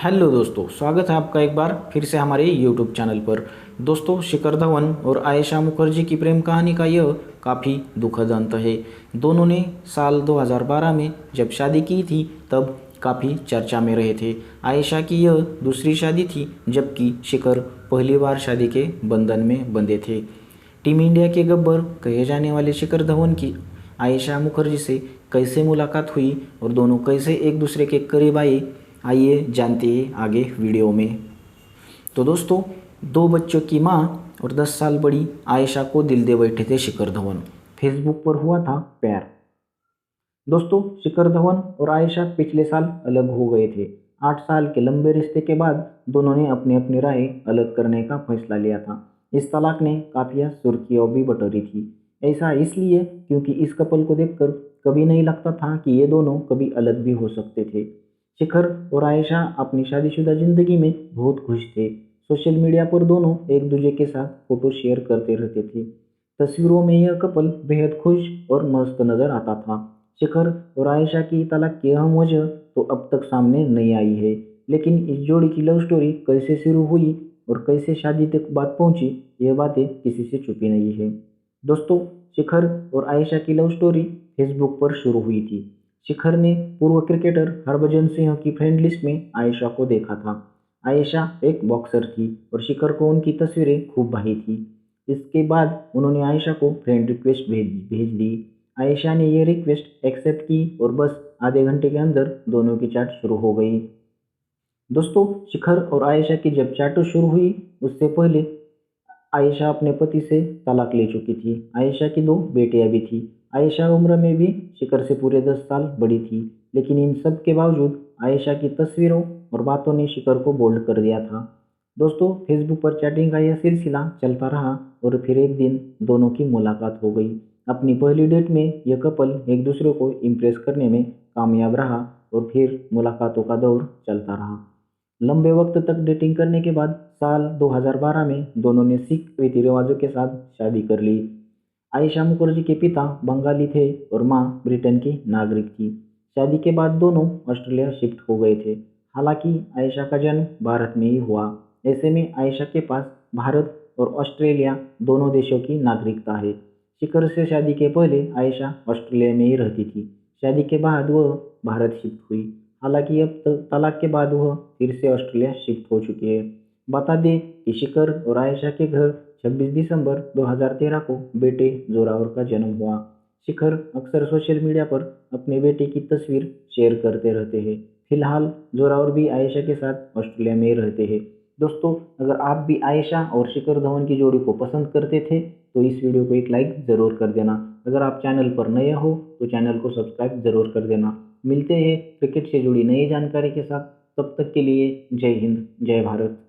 Hello दोस्तों, स्वागत है आपका एक बार फिर से हमारे यूट्यूब चैनल पर। दोस्तों, शिखर धवन और आयशा मुखर्जी की प्रेम कहानी का यह काफ़ी दुखद अंत है। दोनों ने साल 2012 में जब शादी की थी तब काफ़ी चर्चा में रहे थे। आयशा की यह दूसरी शादी थी, जबकि शिखर पहली बार शादी के बंधन में बंधे थे। टीम इंडिया के गब्बर कहे जाने वाले शिखर धवन की आयशा मुखर्जी से कैसे मुलाकात हुई और दोनों कैसे एक दूसरे के करीब आए, आइए जानते हैं आगे वीडियो में। तो दोस्तों, दो बच्चों की माँ और 10 साल बड़ी आयशा को दिल दे बैठे थे शिखर धवन। फेसबुक पर हुआ था प्यार। दोस्तों, शिखर धवन और आयशा पिछले साल अलग हो गए थे। 8 साल के लंबे रिश्ते के बाद दोनों ने अपनी अपनी राहें अलग करने का फैसला लिया था। इस तलाक ने काफी सुर्खियों भी बटोरी थी। ऐसा इसलिए क्योंकि इस कपल को देखकर कभी नहीं लगता था कि ये दोनों कभी अलग भी हो सकते थे। शिखर और आयशा अपनी शादीशुदा जिंदगी में बहुत खुश थे। सोशल मीडिया पर दोनों एक दूसरे के साथ फोटो शेयर करते रहते थे। तस्वीरों में यह कपल बेहद खुश और मस्त नजर आता था। शिखर और आयशा की तलाक की अहम वजह तो अब तक सामने नहीं आई है, लेकिन इस जोड़ी की लव स्टोरी कैसे शुरू हुई और कैसे शादी तक बात पहुंची, ये बातें किसी से छुपी नहीं है। दोस्तों, शिखर और आयशा की लव स्टोरी फेसबुक पर शुरू हुई थी। शिखर ने पूर्व क्रिकेटर हरभजन सिंह की फ्रेंड लिस्ट में आयशा को देखा था। आयशा एक बॉक्सर थी और शिखर को उनकी तस्वीरें खूब भाई थी। इसके बाद उन्होंने आयशा को फ्रेंड रिक्वेस्ट भेज दी। आयशा ने ये रिक्वेस्ट एक्सेप्ट की और बस आधे घंटे के अंदर दोनों की चैट शुरू हो गई। दोस्तों, शिखर और आयशा की जब चैट शुरू हुई, उससे पहले आयशा अपने पति से तलाक ले चुकी थी। आयशा की दो बेटियां भी थी। आयशा उम्र में भी शिखर से पूरे 10 साल बड़ी थी, लेकिन इन सब के बावजूद आयशा की तस्वीरों और बातों ने शिखर को बोल्ड कर दिया था। दोस्तों, फेसबुक पर चैटिंग का यह सिलसिला चलता रहा और फिर एक दिन दोनों की मुलाकात हो गई। अपनी पहली डेट में यह कपल एक दूसरे को इम्प्रेस करने में कामयाब रहा और फिर मुलाकातों का दौर चलता रहा। लंबे वक्त तक डेटिंग करने के बाद साल 2012 में दोनों ने सिख रीति रिवाजों के साथ शादी कर ली। आयशा मुखर्जी के पिता बंगाली थे और मां ब्रिटेन की नागरिक थी। शादी के बाद दोनों ऑस्ट्रेलिया शिफ्ट हो गए थे। हालांकि आयशा का जन्म भारत में ही हुआ। ऐसे में आयशा के पास भारत और ऑस्ट्रेलिया दोनों देशों की नागरिकता है। शिखर से शादी के पहले आयशा ऑस्ट्रेलिया में ही रहती थी। शादी के बाद वह भारत शिफ्ट हुई। हालांकि अब तलाक के बाद वह फिर से ऑस्ट्रेलिया शिफ्ट हो चुकी है। बता दें कि शिखर और आयशा के घर 26 दिसंबर 2013 को बेटे जोरावर का जन्म हुआ। शिखर अक्सर सोशल मीडिया पर अपने बेटे की तस्वीर शेयर करते रहते हैं। फिलहाल जोरावर भी आयशा के साथ ऑस्ट्रेलिया में ही रहते हैं। दोस्तों, अगर आप भी आयशा और शिखर धवन की जोड़ी को पसंद करते थे तो इस वीडियो को एक लाइक ज़रूर कर देना। अगर आप चैनल पर नए हो तो चैनल को सब्सक्राइब ज़रूर कर देना। मिलते हैं क्रिकेट से जुड़ी नई जानकारी के साथ। तब तक के लिए जय हिंद, जय भारत।